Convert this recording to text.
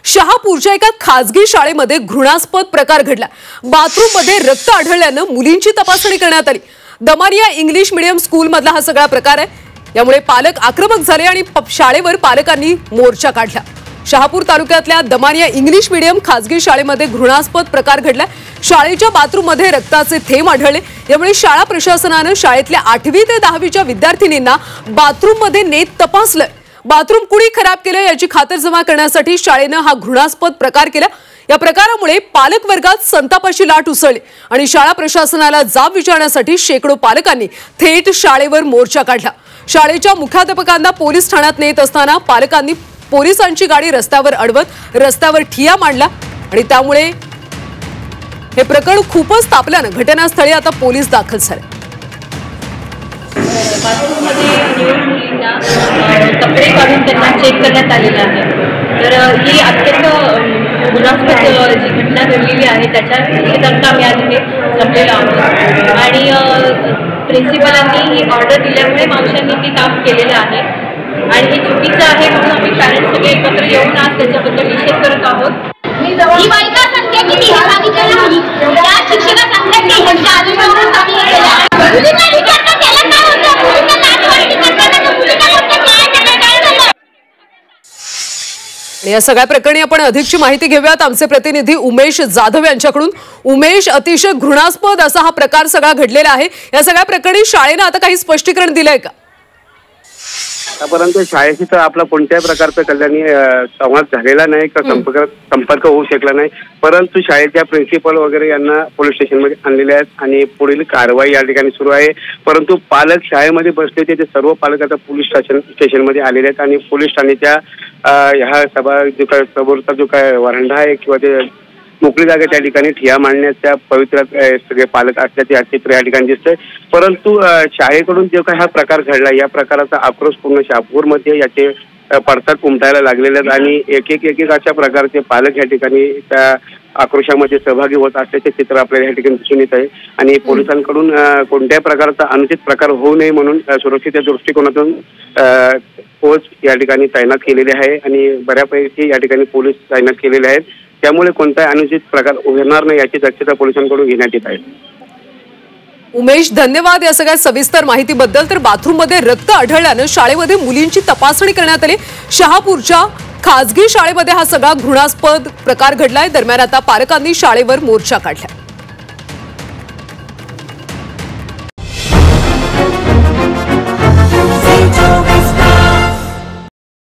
शहापूरच्या एका खासगी शाळेमध्ये घृणास्पद प्रकार घडला। बाथरूममध्ये रक्त आढळल्याने मुलींची तपासणी करण्यात आली। दमानिया इंग्लिश मीडियम स्कूल मधला हा सगळा प्रकार आहे। यामुळे पालक आक्रमक झाले आणि शाळेवर पालकांनी मोर्चा काढला। शहापूर तालुक्यातल्या दमानिया इंग्लिश मीडियम खासगी शाळेमध्ये घृणास्पद प्रकार घडला। शाळेच्या बाथरूममध्ये रक्ताचे थेंब आढळले। यामुळे शाळा प्रशासनाने शाळेतल्या 8वी ते 10वीच्या विद्यार्थिनींना बाथरूममध्ये नेत तपासलं। बाथरूम कुणी खराब केलं याची खातरजमा करण्यासाठी शाळेने हा घृणास्पद प्रकार केला। या प्रकारामुळे पालक वर्गात संतापाची लाट उसळली आणि शाळा प्रशासनाला जाब विचारण्यासाठी शेकडो पालकांनी थेट शाळेवर मोर्चा काढला। शाळेच्या मुख्याध्यापकांना पोलीस ठाण्यात नेत असताना पालकांनी पोलिसांची गाडी रस्त्यावर अडवत रस्त्यावर ठिय्या मांडला आणि त्यामुळे हे प्रकरण खूपच तापल्याने घटनास्थळी आता पोलीस दाखल झाले। बाथरूममध्ये निवड मुलींना कपडे काढून त्यांना चेक करण्यात आलेले आहे। तर ही अत्यंत घृणास्पद जी घटना घडलेली आहे त्याच्या आम्ही आज इथे जमलेलो आहोत आणि प्रिन्सिपलांनी ही ऑर्डर दिल्यामुळे मावशांनी ती काम केलेलं आहे आणि हे चुकीचं आहे म्हणून आम्ही पॅरेंट्स सगळे एकत्र येऊन आज त्याच्याबद्दल निषेध करत आहोत। ही बायका सांगते की मी सांगितलेलं नाही, त्या शिक्षका सांगतात की ह्यांच्या आजूबाजूला आम्ही केलं। मुलींना विचारतात त्याला काय होतं, मुलींना नाटवाटी करतात तर मुलींना कोणतं काय झालं। या सगळ्या प्रकरणी आपण अधिकची माहिती घेऊयात आमचे प्रतिनिधी उमेश जाधव यांच्याकडून। उमेश, अतिशय घृणास्पद असा हा प्रकार सगळा घडलेला आहे। या सगळ्या प्रकरणी शाळेने आता काही स्पष्टीकरण दिलंय का? परंतु शाळेशी तर आपला कोणत्याही प्रकारचा कल्याणी संवाद झालेला नाही का संपर्क होऊ शकला नाही। परंतु शाळेच्या प्रिन्सिपल वगैरे यांना पोलीस स्टेशनमध्ये आणलेले आहेत आणि पुढील कारवाई या ठिकाणी सुरू आहे। परंतु पालक शाळेमध्ये बसले होते ते सर्व पालक आता पोलीस स्टेशनमध्ये आलेले आहेत आणि पोलीस ठाण्याच्या ह्या सभा जो काय समोरचा जो काय वरांडा आहे किंवा ते मोकळी जागा त्या ठिकाणी ठिय्या मांडण्याच्या पवित्रात सगळे पालक असल्याचे चित्र या ठिकाणी दिसतंय। परंतु शाळेकडून जो काही हा प्रकार घडला या प्रकाराचा आक्रोश पूर्ण शहापूरमध्ये याचे पडसाद उमटायला लागलेले आहेत आणि एक अशा प्रकारचे पालक या ठिकाणी त्या आक्रोशामध्ये सहभागी होत असल्याचे चित्र आपल्याला या ठिकाणी दिसून येत आहे आणि पोलिसांकडून कोणत्याही प्रकारचा अनुचित प्रकार होऊ नये म्हणून सुरक्षेच्या दृष्टिकोनातून पोच या ठिकाणी तैनात केलेले आहे आणि बऱ्यापैकी या ठिकाणी पोलीस तैनात केलेले आहेत। त्यामुळे कोणताही अनुचित प्रकार होणार नाही याची दक्षता पोलिसांकडून घेण्यात येत आहे। उमेश, धन्यवाद या सगळ्या सविस्तर माहितीबद्दल। तर बाथरूममध्ये रक्त आढळल्याने शाळेमध्ये मुलींची तपासणी करण्यात आली। शहापूरच्या खासगी शाळेमध्ये हा सगळा घृणास्पद प्रकार घडलाय। दरम्यान आता पालकांनी शाळेवर मोर्चा काढला।